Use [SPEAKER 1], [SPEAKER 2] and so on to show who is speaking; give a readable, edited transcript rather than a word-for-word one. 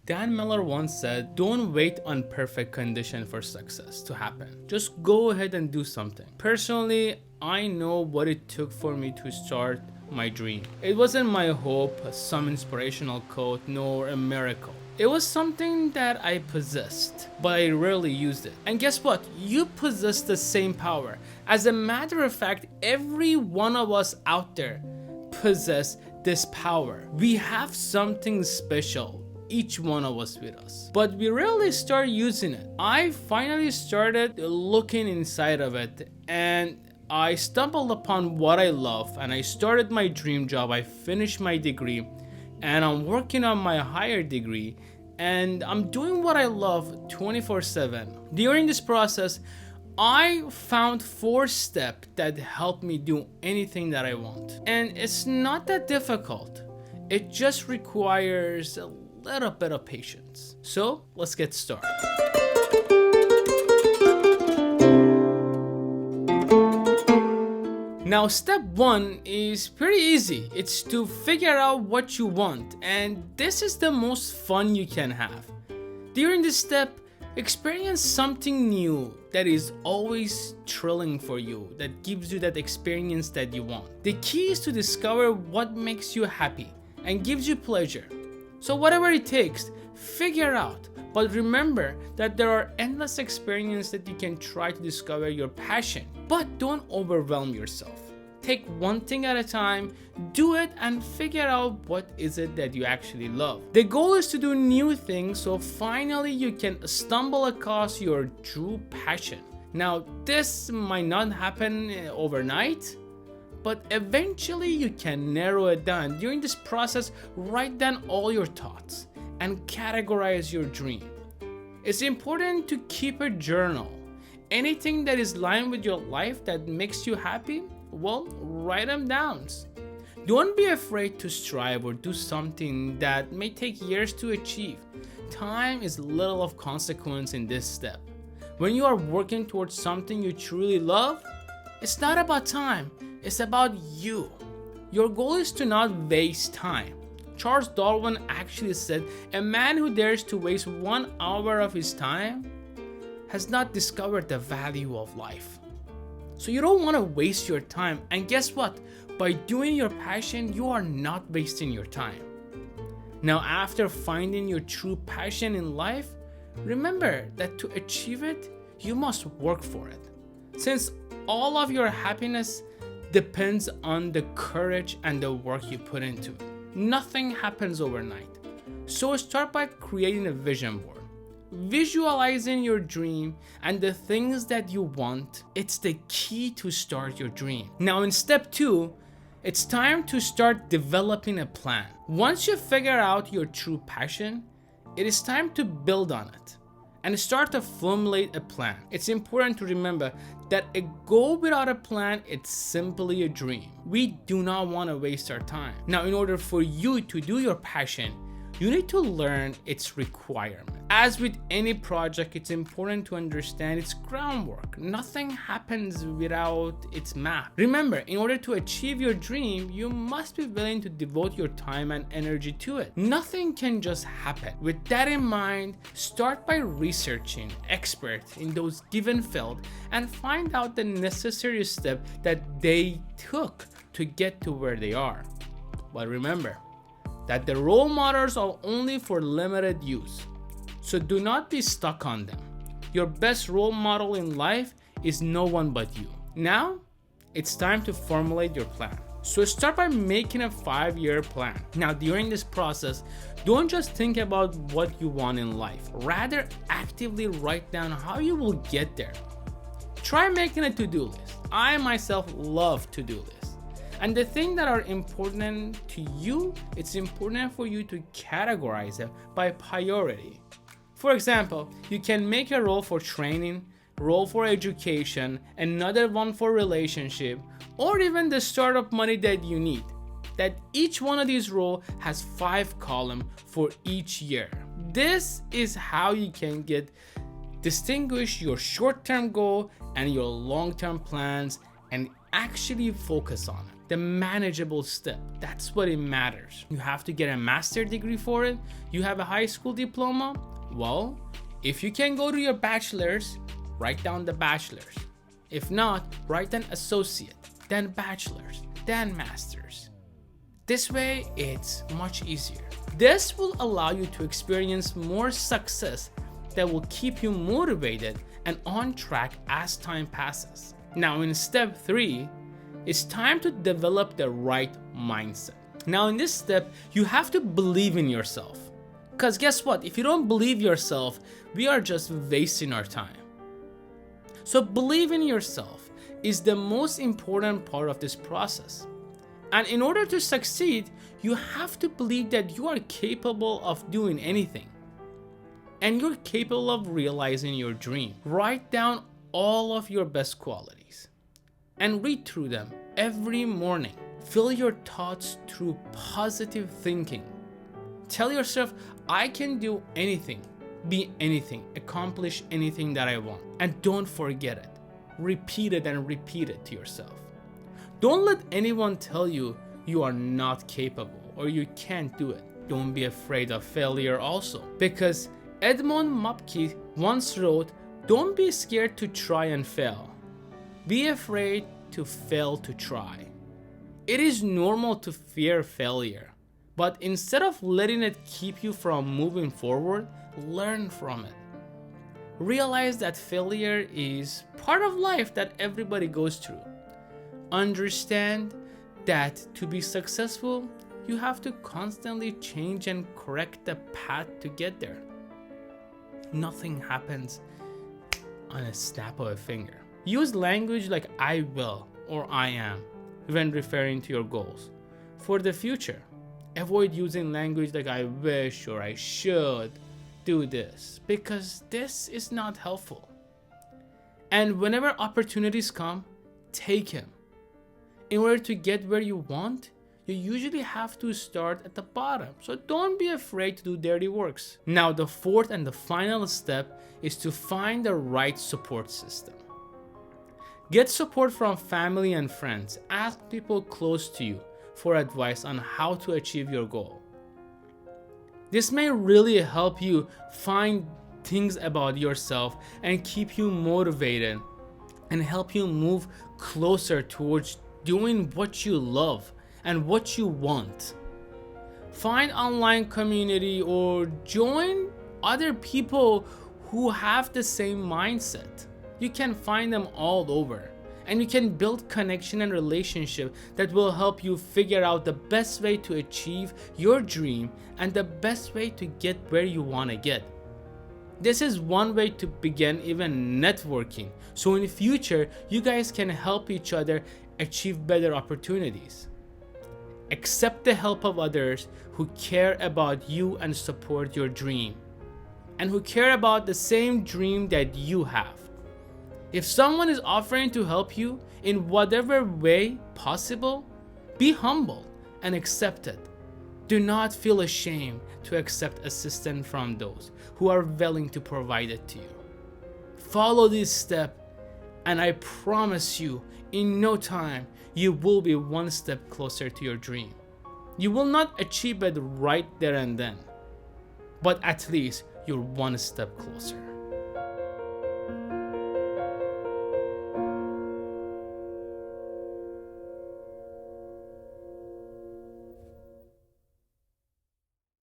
[SPEAKER 1] Dan Miller once said, don't wait on perfect condition for success to happen. Just go ahead and do something. Personally, I know what it took for me to start my dream. It wasn't my hope, some inspirational quote, nor a miracle. It was something that I possessed, but I rarely used it. And guess what? You possess the same power. As a matter of fact, every one of us out there possess this power. We have something special, each one of us with us, but we rarely start using it. I finally started looking inside of it, and I stumbled upon what I love, and I started my dream job. I finished my degree, and I'm working on my higher degree, and I'm doing what I love 24/7. During this process, I found 4 steps that help me do anything that I want. And it's not that difficult. It just requires a little bit of patience. So let's get started. Now, step 1 is pretty easy. It's to figure out what you want, and this is the most fun you can have. During this step, experience something new that is always thrilling for you, that gives you that experience that you want. The key is to discover what makes you happy and gives you pleasure. So whatever it takes, figure out. But remember that there are endless experiences that you can try to discover your passion. But don't overwhelm yourself. Take one thing at a time, do it, and figure out what is it that you actually love. The goal is to do new things, so finally you can stumble across your true passion. Now, this might not happen overnight, but eventually you can narrow it down. During this process, write down all your thoughts and categorize your dream. It's important to keep a journal. Anything that is aligned with your life that makes you happy, well, write them down. Don't be afraid to strive or do something that may take years to achieve. Time is little of consequence in this step. When you are working towards something you truly love, it's not about time, it's about you. Your goal is to not waste time. Charles Darwin actually said, a man who dares to waste 1 hour of his time has not discovered the value of life. So you don't want to waste your time. And guess what? By doing your passion, you are not wasting your time. Now, after finding your true passion in life, remember that to achieve it, you must work for it. Since all of your happiness depends on the courage and the work you put into it. Nothing happens overnight. So start by creating a vision board. Visualizing your dream and the things that you want, it's the key to start your dream. Now in step 2, it's time to start developing a plan. Once you figure out your true passion, it is time to build on it and start to formulate a plan. It's important to remember that a goal without a plan, it's simply a dream. We do not want to waste our time. Now, in order for you to do your passion, you need to learn its requirement. As with any project, it's important to understand its groundwork. Nothing happens without its map. Remember, in order to achieve your dream, you must be willing to devote your time and energy to it. Nothing can just happen. With that in mind, start by researching experts in those given fields and find out the necessary steps that they took to get to where they are. But remember that the role models are only for limited use. So do not be stuck on them. Your best role model in life is no one but you. Now, it's time to formulate your plan. So start by making a 5-year plan. Now, during this process, don't just think about what you want in life. Rather, actively write down how you will get there. Try making a to-do list. I myself love to-do lists. And the things that are important to you, it's important for you to categorize them by priority. For example, you can make a role for training, role for education, another one for relationship, or even the startup money that you need. That each one of these roles has 5 columns for each year. This is how you can distinguish your short-term goal and your long-term plans and actually focus on it. the manageable step. That's what it matters. You have to get a master's degree for it. You have a high school diploma. Well, if you can go to your bachelor's, write down the bachelor's. If not, write an associate, then bachelor's, then master's. This way, it's much easier. This will allow you to experience more success that will keep you motivated and on track as time passes. Now, in step 3, it's time to develop the right mindset. Now, in this step, you have to believe in yourself. Because guess what? If you don't believe yourself, we are just wasting our time. So believe in yourself is the most important part of this process. And in order to succeed, you have to believe that you are capable of doing anything. And you're capable of realizing your dream. Write down all of your best qualities and read through them every morning. Fill your thoughts through positive thinking. Tell yourself, I can do anything, be anything, accomplish anything that I want. And don't forget it. Repeat it and repeat it to yourself. Don't let anyone tell you you are not capable or you can't do it. Don't be afraid of failure also. Because Edmond Mapke once wrote, don't be scared to try and fail. Be afraid to fail to try. It is normal to fear failure, but instead of letting it keep you from moving forward, learn from it. Realize that failure is part of life that everybody goes through. Understand that to be successful, you have to constantly change and correct the path to get there. Nothing happens on a snap of a finger. Use language like I will or I am when referring to your goals. For the future, avoid using language like I wish or I should do this, because this is not helpful. And whenever opportunities come, take them. In order to get where you want, you usually have to start at the bottom. So don't be afraid to do dirty works. Now, the fourth and the final step is to find the right support system. Get support from family and friends. Ask people close to you for advice on how to achieve your goal. This may really help you find things about yourself and keep you motivated and help you move closer towards doing what you love and what you want. Find online community or join other people who have the same mindset. You can find them all over, and you can build connection and relationship that will help you figure out the best way to achieve your dream and the best way to get where you want to get. This is one way to begin even networking, so in the future you guys can help each other achieve better opportunities. Accept the help of others who care about you and support your dream, and who care about the same dream that you have. If someone is offering to help you in whatever way possible, be humble and accept it. Do not feel ashamed to accept assistance from those who are willing to provide it to you. Follow this step, and I promise you, in no time, you will be one step closer to your dream. You will not achieve it right there and then, but at least you're one step closer.